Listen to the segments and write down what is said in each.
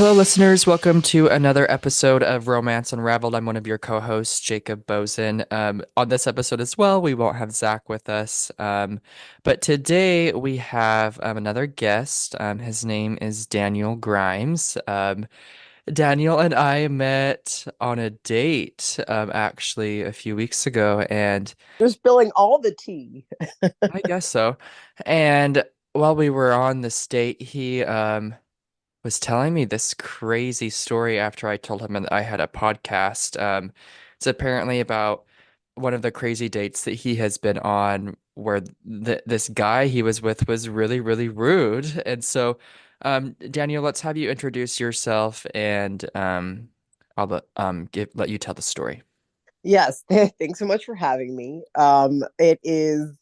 Hello, listeners. Welcome to another episode of Romance Unraveled. I'm one of your co-hosts, Jacob Bozen. On this episode as well, we won't have Zach with us. But today we have another guest. His name is Daniel Grimes. Daniel and I met on a date actually a few weeks ago, and You're spilling all the tea. I guess so. And while we were on this date, he was telling me this crazy story after I told him that I had a podcast. It's apparently about one of the crazy dates that he has been on where this guy he was with was really, really rude. And so, Daniel, let's have you introduce yourself and let you tell the story. Yes, thanks so much for having me. It is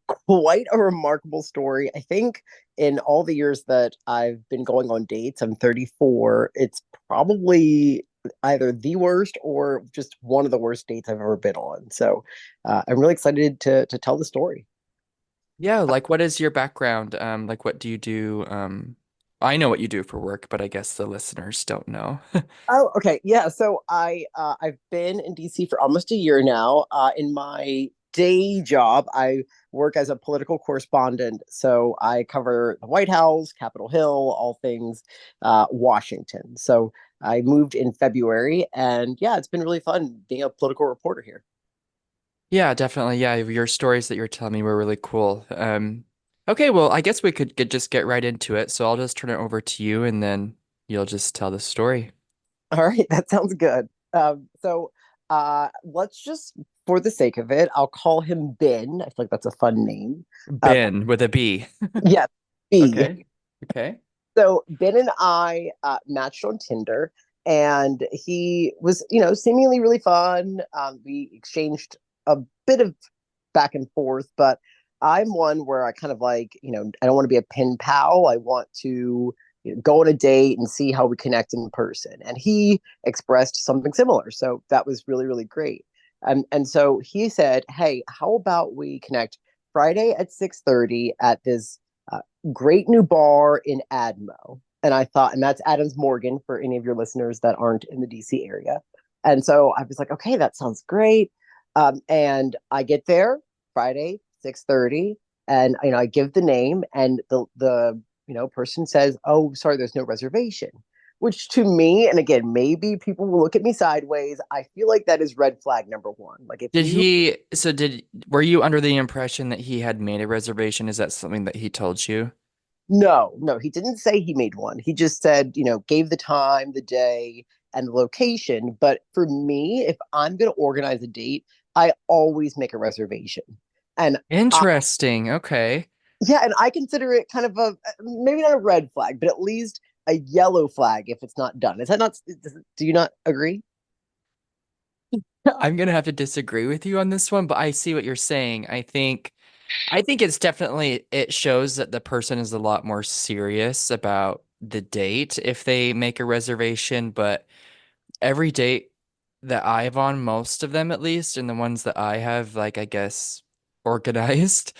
quite a remarkable story. I think in all the years that I've been going on dates, I'm 34, it's probably either the worst or just one of the worst dates I've ever been on. So I'm really excited to tell the story. Yeah, like what is your background? Like what do you do? I know what you do for work, but I guess the listeners don't know. Oh, okay. Yeah. So I've been in DC for almost a year now. In my day job, I work as a political correspondent. So I cover the White House, Capitol Hill, all things Washington. So I moved in February, and yeah, it's been really fun being a political reporter here. Yeah, definitely. Yeah, your stories that you're telling me were really cool. Okay, well, I guess we could just get right into it. So I'll just turn it over to you and then you'll just tell the story. All right, that sounds good. Let's just, for the sake of it, I'll call him Ben. I feel like that's a fun name. Uh, Ben with a B. yeah, B. Okay. Okay. So Ben and I matched on Tinder, and he was, seemingly really fun. We exchanged a bit of back and forth, but I'm one where I kind of like, I don't want to be a pen pal. I want to go on a date and see how we connect in person. And he expressed something similar, so that was really, really great. And so he said, "Hey, how about we connect Friday at 6:30 at this uh, great new bar in Admo?" And I thought, and that's Adams Morgan for any of your listeners that aren't in the DC area. And so I was like, okay, that sounds great. And I get there Friday, 6:30, and I give the name, and the person says, "Oh, sorry, there's no reservation." Which to me, and again, maybe people will look at me sideways. I feel like that is red flag number one. Like if Did you he, so did, were you under the impression that he had made a reservation? Is that something that he told you? No, no, he didn't say he made one. He just said, gave the time, the day, and the location. But for me, if I'm going to organize a date, I always make a reservation. And I, Interesting. Okay. yeah, and I consider it kind of a maybe not a red flag, but at least a yellow flag if it's not done. Is that not? Do you not agree? I'm gonna have to disagree with you on this one, but I see what you're saying. I think it's definitely it shows that the person is a lot more serious about the date if they make a reservation, but every date that I've on, most of them at least, and the ones that I have, like I guess organized,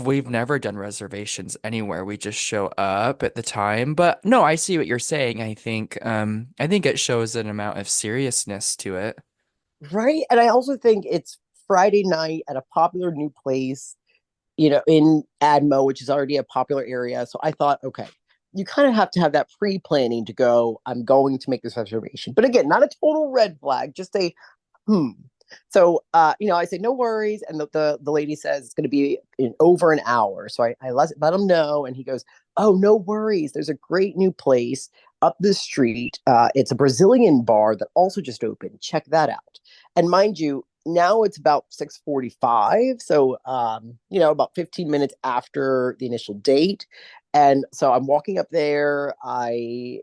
we've never done reservations anywhere. We just show up at the time. But no, I see what you're saying. I think it shows an amount of seriousness to it. Right. And I also think it's Friday night at a popular new place, in Admo, which is already a popular area. So I thought, okay, you kind of have to have that pre planning to go, I'm going to make this reservation. But again, not a total red flag, just a hmm. So, I say, no worries. And the lady says it's going to be in over an hour. So I let him know. And he goes, oh, no worries. There's a great new place up the street. It's a Brazilian bar that also just opened. Check that out. And mind you, now it's about 6:45. So, about 15 minutes after the initial date. And so I'm walking up there. I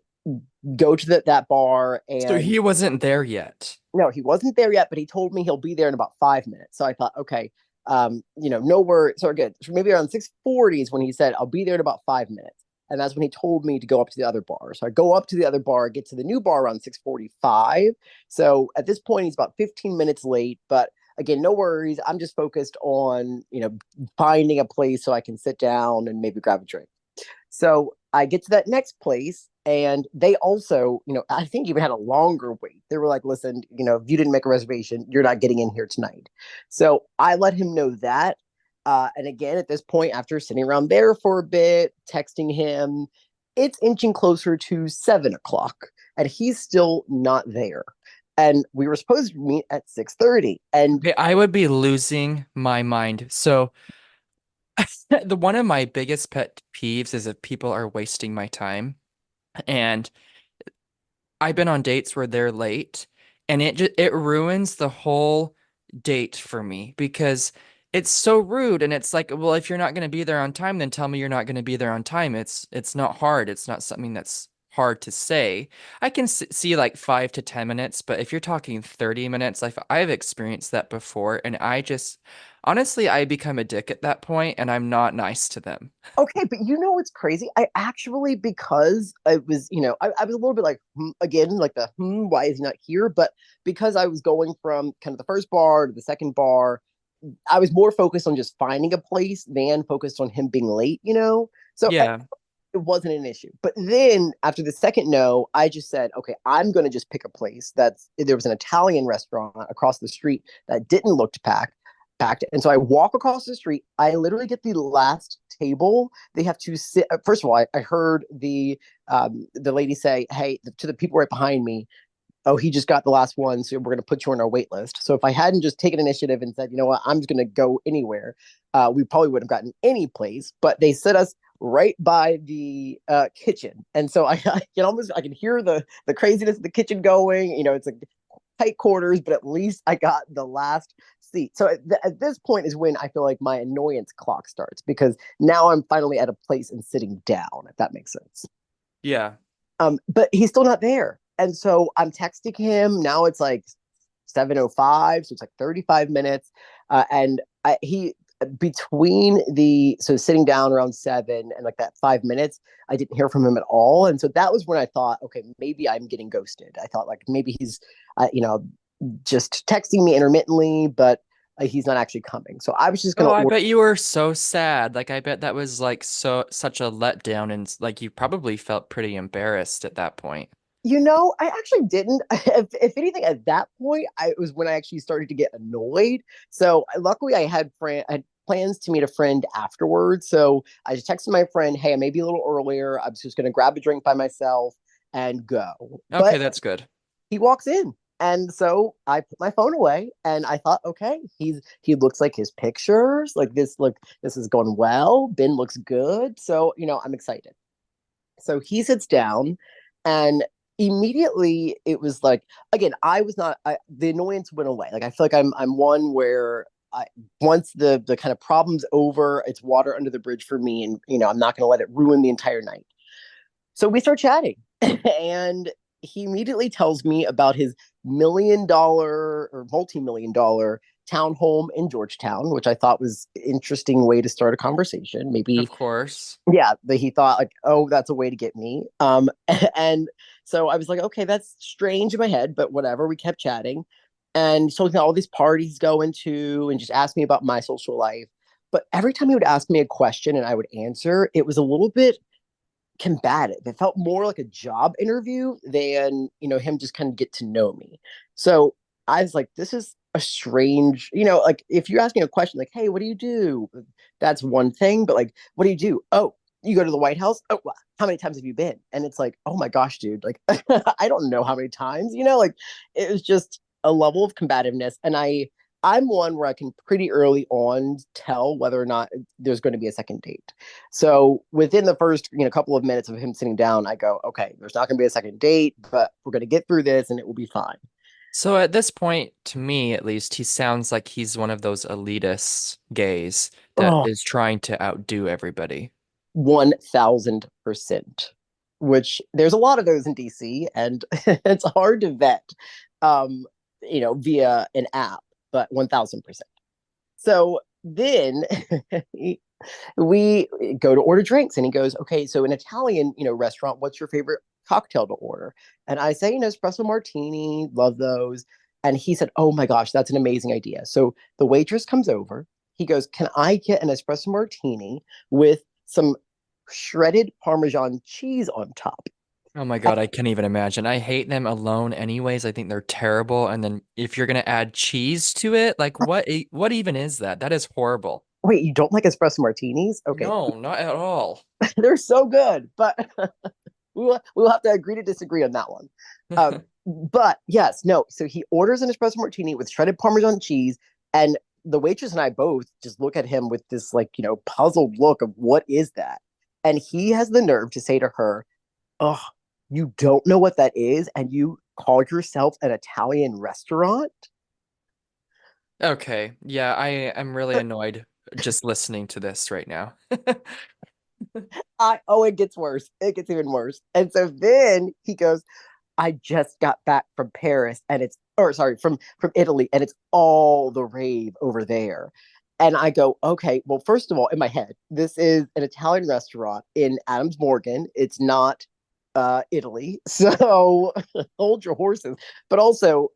go to that bar, So and he wasn't there yet. no, he wasn't there yet, but he told me he'll be there in about 5 minutes. So I thought, okay, no worries. So good. So maybe around 6:40 is when he said, I'll be there in about 5 minutes. And that's when he told me to go up to the other bar. So I go up to the other bar, get to the new bar around 6:45. So at this point, he's about 15 minutes late. But again, no worries. I'm just focused on, finding a place so I can sit down and maybe grab a drink. So I get to that next place, And they also, I think even had a longer wait. They were like, listen, if you didn't make a reservation, you're not getting in here tonight. So I let him know that. And again, at this point, after sitting around there for a bit, texting him, it's inching closer to 7 o'clock, and he's still not there. And we were supposed to meet at 6:30. And Okay, I would be losing my mind. So the one of my biggest pet peeves is if people are wasting my time. And I've been on dates where they're late and it ruins the whole date for me because it's so rude and it's like, well, if you're not going to be there on time, then tell me you're not going to be there on time. It's not hard. It's not something that's hard to say. I can see like 5 to 10 minutes, but if you're talking 30 minutes, like I've experienced that before, and I just honestly I become a dick at that point and I'm not nice to them. okay, but what's crazy? I actually, because I was, I was a little bit like, again, like why is he not here? But because I was going from kind of the first bar to the second bar, I was more focused on just finding a place than focused on him being late. So Yeah. it wasn't an issue. But then after the second no, I just said, okay, I'm going to just pick a place there was an Italian restaurant across the street that didn't look packed. And so I walk across the street. I literally get the last table. They have to sit. First of all, I heard the lady say, "Hey," to the people right behind me, "Oh, he just got the last one, so we're going to put you on our wait list." So if I hadn't just taken initiative and said, "You know what, I'm just going to go anywhere," we probably wouldn't have gotten any place. But they set us right by the kitchen, and so I can hear the craziness of the kitchen going. It's like tight quarters, but at least I got the last seat. So at this point is when I feel like my annoyance clock starts, because now I'm finally at a place and sitting down, if that makes sense. Yeah. But he's still not there. And so I'm texting him. Now it's like 7:05, so it's like 35 minutes. And he between sitting down around 7 and like that 5 minutes, I didn't hear from him at all. And so that was when I thought, okay, maybe I'm getting ghosted. I thought like maybe he's, just texting me intermittently, but he's not actually coming. So I was just Oh, gonna I order. bet you were so sad. Like I bet that was like such a letdown and like you probably felt pretty embarrassed at that point. I actually didn't. If anything, at that point, it was when I actually started to get annoyed. So luckily, I had plans to meet a friend afterwards. So I just texted my friend, "Hey, I may be a little earlier. I'm just going to grab a drink by myself and go." Okay, But that's good. he walks in, and so I put my phone away, and I thought, okay, he looks like his pictures. Like this is going well. Ben looks good. So I'm excited. So he sits down, and immediately it was like, again, I was not the annoyance went away. Like I feel like I'm one where once the kind of problem's over, it's water under the bridge for me, and I'm not going to let it ruin the entire night. So we start chatting, and he immediately tells me about his $1 million or multi-million-dollar townhome in Georgetown, which I thought was an interesting way to start a conversation. Of Maybe, course. yeah, that he thought like, oh, that's a way to get me. And so I was like, okay, that's strange in my head, but whatever. We kept chatting, and he told me all these parties he's going to, and just asked me about my social life. But every time he would ask me a question and I would answer, it was a little bit combative. It felt more like a job interview than, him just kind of get to know me. So I was like, this is a strange, like if you ask me a question like, hey, what do you do? That's one thing, but like, what do you do? Oh, you go to the White House? Oh, well, how many times have you been? And it's like, oh my gosh, dude, like I don't know how many times, like it was just a level of combativeness. And I'm one where I can pretty early on tell whether or not there's going to be a second date. So within the first, couple of minutes of him sitting down, I go, okay, there's not going to be a second date, but we're going to get through this and it will be fine. So at this point, to me at least, he sounds like he's one of those elitist gays that Oh, is trying to outdo everybody. 1000%, which there's a lot of those in DC, and it's hard to vet, um, via an app, but 1000%. So then we go to order drinks, and he goes, okay, so an Italian, restaurant, what's your favorite cocktail to order? And I say, espresso martini, love those. And he said, oh my gosh, that's an amazing idea. So the waitress comes over. He goes, can I get an espresso martini with some shredded Parmesan cheese on top? Oh my God, I can't even imagine. I hate them alone anyways. I think they're terrible. And then if you're gonna add cheese to it, like what even is that? That is horrible. Wait, you don't like espresso martinis? Okay, No, not at all. they're so good, but we'll have to agree to disagree on that one. But yes, no. So he orders an espresso martini with shredded Parmesan cheese, and the waitress and I both just look at him with this like puzzled look of what is that, and he has the nerve to say to her, "Oh, you don't know what that is, and you call yourself an Italian restaurant?" Okay. Yeah, I am really annoyed just listening to this right now. It gets worse. It gets even worse. And so then he goes, I just got back from Paris and it's or sorry, from Italy and it's all the rave over there. And I go, okay, well, first of all, in my head, this is an Italian restaurant in Adams Morgan. It's not Italy. So hold your horses. But also,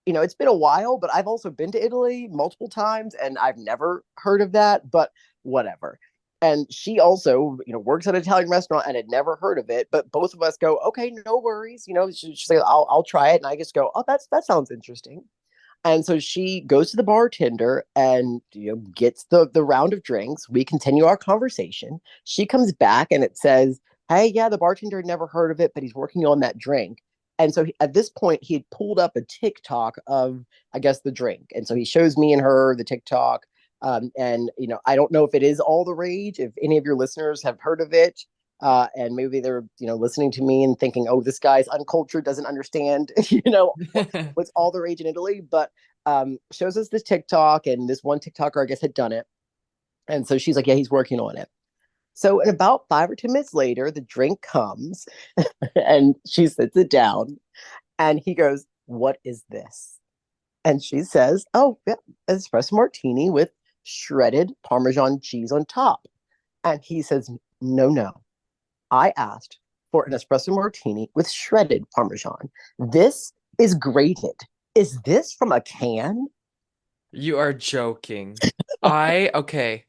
it's been a while, but I've also been to Italy multiple times and I've never heard of that, but whatever. And she also, works at an Italian restaurant and had never heard of it. But both of us go, okay, no worries. She's like, I'll try it. And I just go, oh, that sounds interesting. And so she goes to the bartender and gets the round of drinks. We continue our conversation. She comes back and it says, "Hey, yeah, the bartender had never heard of it, but he's working on that drink." And so at this point, he had pulled up a TikTok of, I guess, the drink. And so he shows me and her the TikTok. And I don't know if it is all the rage. If any of your listeners have heard of it, and maybe they're listening to me and thinking, "Oh, this guy's uncultured, doesn't understand," what's all the rage in Italy. But shows us this TikTok, and this one TikToker, I guess, had done it. And so she's like, yeah, he's working on it. So, in about 5 or 10 minutes later, the drink comes and she sits it down. And he goes, "What is this?" And she says, "Oh, yeah, espresso martini with shredded Parmesan cheese on top." And he says, "No, no. I asked for an espresso martini with shredded Parmesan. This is grated. Is this from a can?" You are joking. Okay.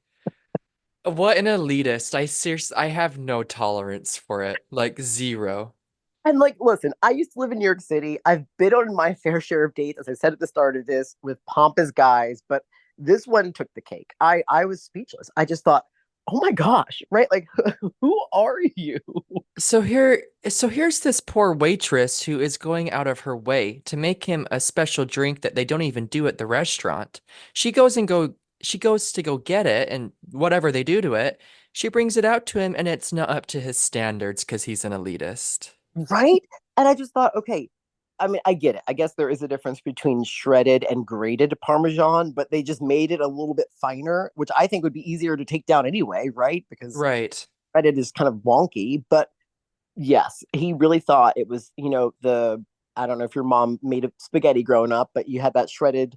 What an elitist. I have no tolerance for it. Like zero. And like, listen, I used to live in New York City. I've been on my fair share of dates, as I said at the start of this, with pompous guys, but this one took the cake. I was speechless. I just thought, oh my gosh, right? Like, who are you? So here's this poor waitress who is going out of her way to make him a special drink that they don't even do at the restaurant. She goes to go get it and whatever they do to it, she brings it out to him and it's not up to his standards because he's an elitist. Right? And I just thought, okay, I mean, I get it. I guess there is a difference between shredded and grated Parmesan, but they just made it a little bit finer, which I think would be easier to take down anyway, right? Because Right. shredded is kind of wonky. But yes, he really thought it was, I don't know if your mom made a spaghetti growing up, but you had that shredded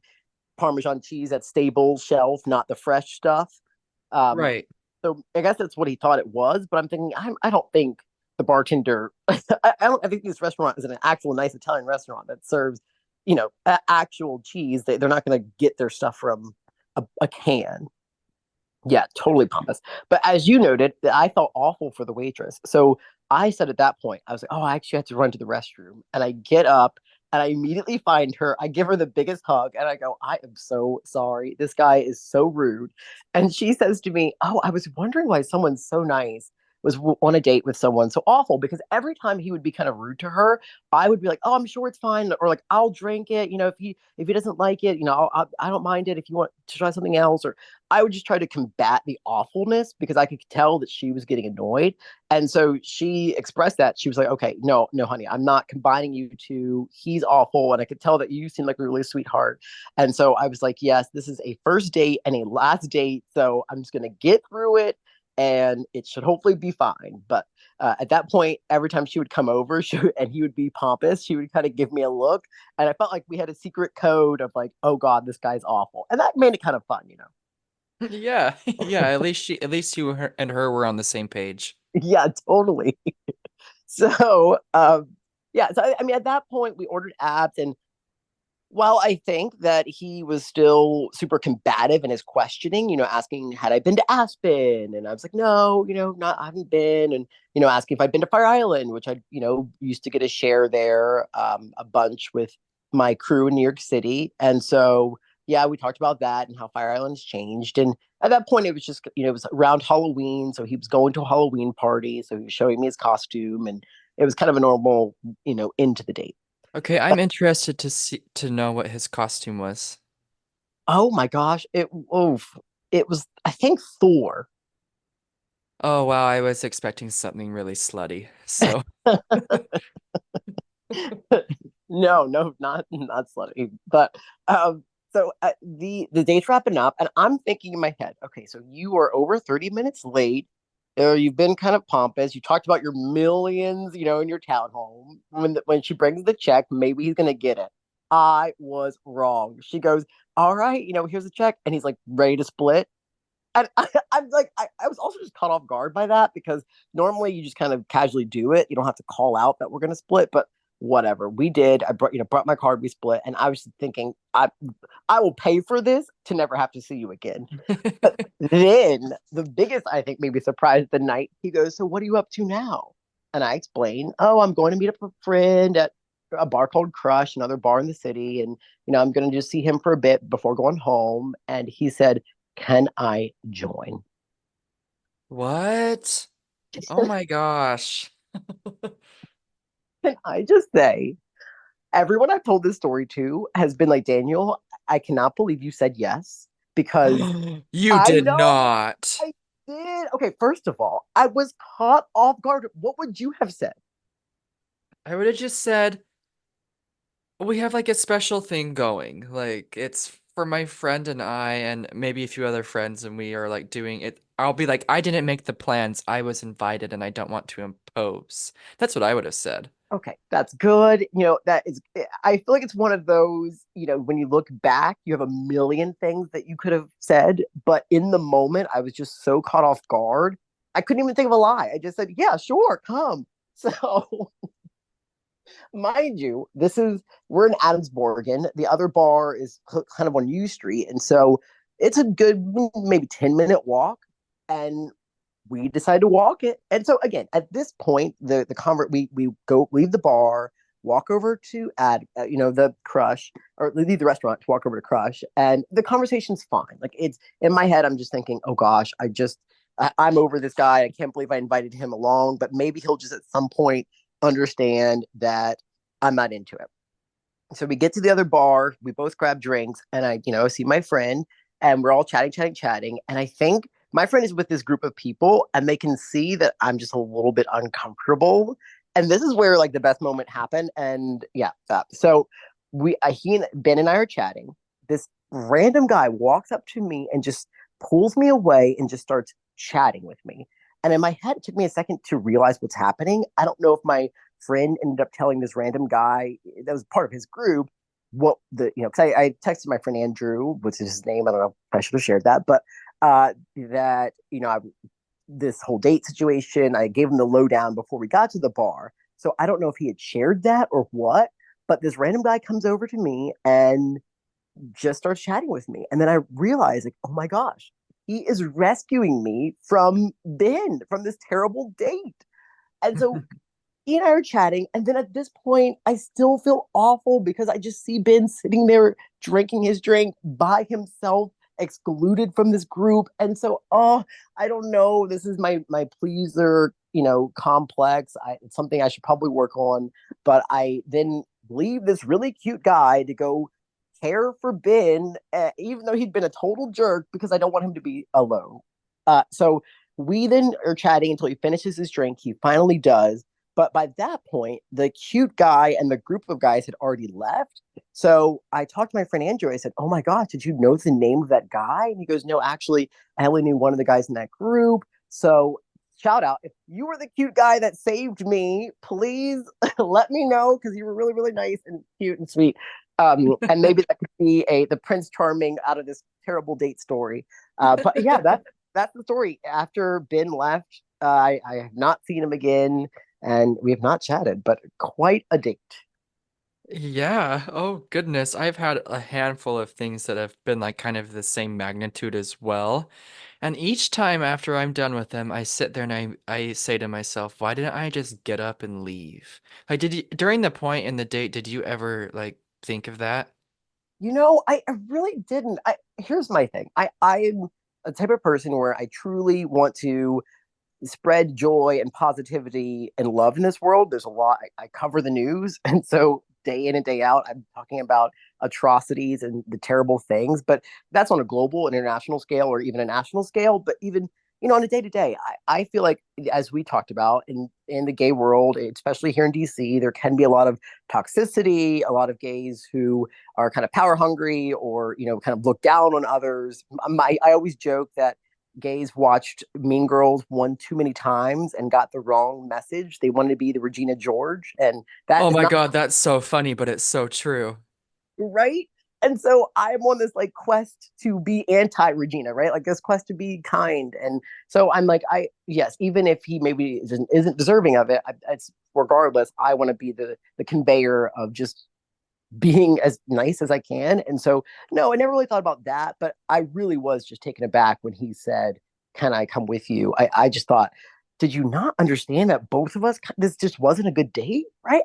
Parmesan cheese at stable shelf, not the fresh stuff. Um, Right. so I guess that's what he thought it was. But I'm thinking, I don't think the bartender, I think this restaurant is an actual nice Italian restaurant that serves, actual cheese. They're not going to get their stuff from a can. Yeah, totally pompous. But as you noted, I felt awful for the waitress. So I said at that point, I was like, oh, I actually have to run to the restroom. And I get up and I immediately find her. I give her the biggest hug and I go, I am so sorry. This guy is so rude. And she says to me, oh, I was wondering why someone so nice was on a date with someone so awful because every time he would be kind of rude to her, I would be like, oh, I'm sure it's fine, or like I'll drink it. If he doesn't like it, I don't mind it if you want to try something else, or I would just try to combat the awfulness because I could tell that she was getting annoyed. And so she expressed that. She was like, okay, no, no, honey, I'm not combining you two. He's awful. And I could tell that you seem like a really sweetheart. And so I was like, yes, this is a first date and a last date. So I'm just going to get through it and it should hopefully be fine. But at that point, every time she would come over and he would be pompous, she would kind of give me a look. And I felt like we had a secret code of like, oh God, this guy's awful. And that made it kind of fun. Yeah. Yeah, at least you and her were on the same page. Yeah, totally. So, yeah. So I mean, at that point, we ordered apps, and Well, I think that he was still super combative in his questioning, asking, had I been to Aspen? And I was like, no, not, I haven't been. And, asking if I'd been to Fire Island, which I, used to get a share there a bunch with my crew in New York City. And so, yeah, we talked about that and how Fire Island's changed. And at that point, it was just, it was around Halloween. So he was going to a Halloween party. So he was showing me his costume, and it was kind of a normal, into the date. Okay, I'm interested to know what his costume was. Oh my gosh, it was, I think, Thor. Oh wow, I was expecting something really slutty. So, No, not slutty. But so the date's wrapping up, and I'm thinking in my head, okay, so you are over 30 minutes late. You've been kind of pompous. You talked about your millions, in your townhome. When she brings the check, maybe he's gonna get it. I was wrong. She goes, all right, here's the check, and he's like ready to split. And I'm like, I was also just caught off guard by that, because normally you just kind of casually do it. You don't have to call out that we're going to split, but whatever. We did. I brought my card. We split, and I was thinking, I will pay for this to never have to see you again. But then the biggest, I think, maybe surprise of the night, he goes, so what are you up to now? And I explain, oh, I'm going to meet up with a friend at a bar called Crush, another bar in the city. And, I'm going to just see him for a bit before going home. And he said, can I join? what? Oh my gosh. Can I just say, everyone I've told this story to has been like, Daniel, I cannot believe you said yes, because You I did know not. I did. Okay, first of all, I was caught off guard. What would you have said? I would have just said, we have like a special thing going. Like it's for my friend and I and maybe a few other friends and we are like doing it. I'll be like, I didn't make the plans. I was invited and I don't want to impose. That's what I would have said. Okay, that's good. That is, I feel like it's one of those, when you look back, you have a million things that you could have said, but in the moment, I was just so caught off guard. I couldn't even think of a lie. I just said, yeah, sure, come. So, mind you, we're in Adamsborgen. The other bar is kind of on U Street. And so it's a good, maybe 10-minute walk. And we decided to walk it. And so again, at this point, the convert we go leave the bar, walk over to the Crush, or leave the restaurant to walk over to Crush, and the conversation's fine. Like, it's in my head, I'm just thinking, oh gosh, I'm over this guy. I can't believe I invited him along, but maybe he'll just at some point understand that I'm not into it. So we get to the other bar, we both grab drinks, and I, see my friend, and we're all chatting, chatting, chatting. And I think my friend is with this group of people, and they can see that I'm just a little bit uncomfortable. And this is where like the best moment happened. And yeah, so he and Ben and I are chatting. This random guy walks up to me and just pulls me away and just starts chatting with me. And in my head, it took me a second to realize what's happening. I don't know if my friend ended up telling this random guy that was part of his group because I texted my friend Andrew, which is his name. I don't know if I should have shared that, but that, this whole date situation, I gave him the lowdown before we got to the bar. So I don't know if he had shared that or what, but this random guy comes over to me and just starts chatting with me. And then I realize, like, oh my gosh, he is rescuing me from Ben, from this terrible date. And so he and I are chatting, and then at this point, I still feel awful because I just see Ben sitting there drinking his drink by himself, excluded from this group. And so, I don't know. This is my pleaser, complex. It's something I should probably work on. But I then leave this really cute guy to go care for Ben, even though he'd been a total jerk, because I don't want him to be alone. So we then are chatting until he finishes his drink. He finally does. But by that point, the cute guy and the group of guys had already left. So I talked to my friend Andrew. I said, oh my gosh, did you know the name of that guy? And he goes, no, actually, I only knew one of the guys in that group. So shout out. If you were the cute guy that saved me, please let me know, because you were really, really nice and cute and sweet. And maybe that could be the Prince Charming out of this terrible date story. But yeah, that's the story. After Ben left, I have not seen him again, and we have not chatted, but quite a date. Yeah. Oh, goodness. I've had a handful of things that have been like kind of the same magnitude as well. And each time after I'm done with them, I sit there and I say to myself, why didn't I just get up and leave? Like, did you, during the point in the date, did you ever like think of that? I really didn't. Here's my thing. I'm a type of person where I truly want to spread joy and positivity and love in this world. There's a lot. I cover the news, and so day in and day out, I'm talking about atrocities and the terrible things. But that's on a global, international scale, or even a national scale. But even on a day to day, I feel like as we talked about in the gay world, especially here in DC, there can be a lot of toxicity, a lot of gays who are kind of power hungry or kind of look down on others. I always joke that gays watched Mean Girls one too many times and got the wrong message. They wanted to be the Regina George, and that Oh is my not God, that's so funny, but it's so true. right. And so I'm on this like quest to be anti Regina, right? Like this quest to be kind. And so I'm like, yes, even if he maybe isn't deserving of it, it's regardless. I want to be the conveyor of just being as nice as I can. And so, no, I never really thought about that, but I really was just taken aback when he said, "Can I come with you?" I just thought, did you not understand that both of us, this just wasn't a good date, right?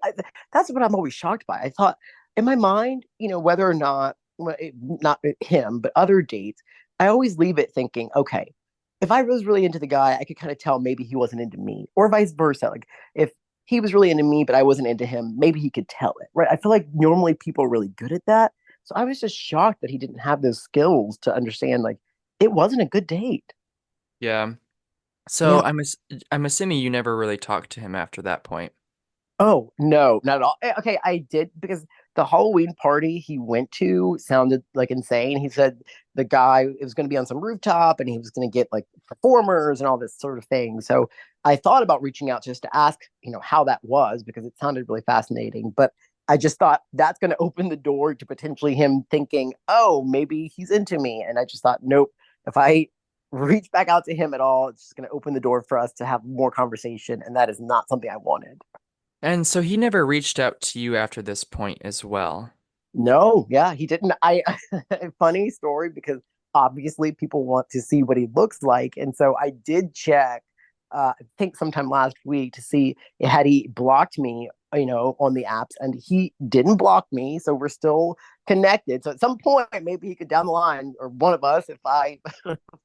That's what I'm always shocked by. I thought, in my mind, whether or not, well, not him, but other dates, I always leave it thinking, okay, if I was really into the guy, I could kind of tell maybe he wasn't into me, or vice versa. Like if he was really into me, but I wasn't into him, maybe he could tell it, right? I feel like normally people are really good at that. So I was just shocked that he didn't have those skills to understand, like, it wasn't a good date. Yeah. So Yeah. I'm assuming you never really talked to him after that point. Oh, no, not at all. Okay, I did because the Halloween party he went to sounded like insane. He said the guy it was going to be on some rooftop and he was going to get like performers and all this sort of thing. So I thought about reaching out just to ask, how that was because it sounded really fascinating. But I just thought that's going to open the door to potentially him thinking, oh, maybe he's into me. And I just thought, nope, if I reach back out to him at all, it's just going to open the door for us to have more conversation. And that is not something I wanted. And so he never reached out to you after this point as well. No, yeah, he didn't. Funny story because obviously people want to see what he looks like. And so I did check, I think sometime last week to see had he blocked me, on the apps, and he didn't block me. So we're still connected. So at some point, maybe he could down the line, or one of us, if I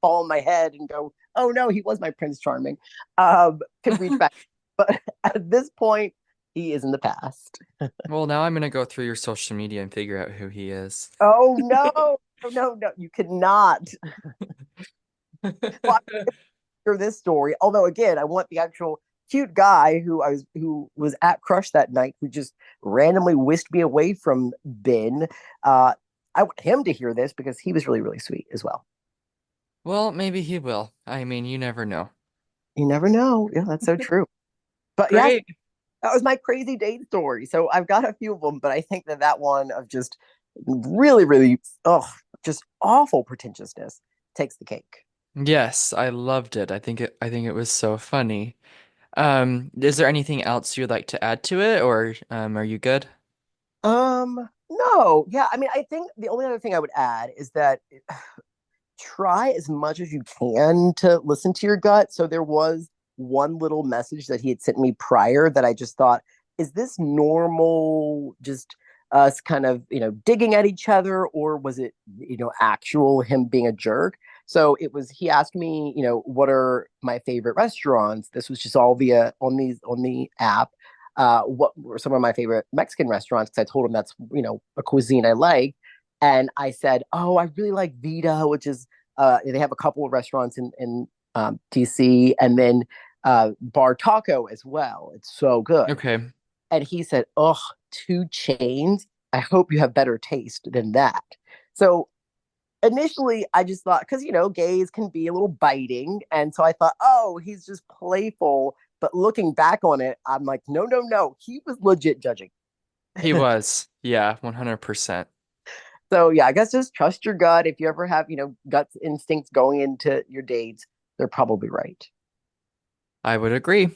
fall on my head and go, oh no, he was my Prince Charming, could reach back. But at this point, he is in the past. Well, now I'm gonna go through your social media and figure out who he is. Oh no, no, no, you could not. Well, hear this story. Although again, I want the actual cute guy who was at Crush that night who just randomly whisked me away from Ben. I want him to hear this because he was really, really sweet as well. Well, maybe he will. I mean, you never know. You never know. Yeah, that's so true. But yes, Great. that was my crazy date story. So I've got a few of them, but I think that one of just really, really, oh, just awful pretentiousness takes the cake. Yes, I loved it. I think it was so funny. Is there anything else you'd like to add to it, or are you good? No, yeah. I mean, I think the only other thing I would add is that try as much as you can to listen to your gut. So there was one little message that he had sent me prior that I just thought, is this normal? Just us kind of, digging at each other, or was it, actual him being a jerk? So it was, he asked me, what are my favorite restaurants? This was just all via on the app. What were some of my favorite Mexican restaurants? Because I told him that's, a cuisine I like. And I said, oh, I really like Vita, which is they have a couple of restaurants in DC, and then Bar Taco as well. It's so good. Okay. And he said, "Oh, two chains. I hope you have better taste than that." So initially, I just thought because gays can be a little biting, and so I thought, "Oh, he's just playful." But looking back on it, I'm like, "No, no, no. He was legit judging." He was. Yeah, 100%. So yeah, I guess just trust your gut. If you ever have, guts instincts going into your dates, they're probably right. I would agree.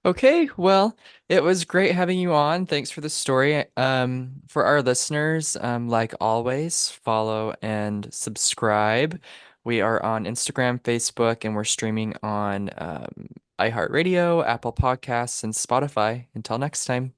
Okay, well, it was great having you on. Thanks for the story. For our listeners, like always, follow and subscribe. We are on Instagram, Facebook, and we're streaming on iHeartRadio, Apple Podcasts, and Spotify. Until next time.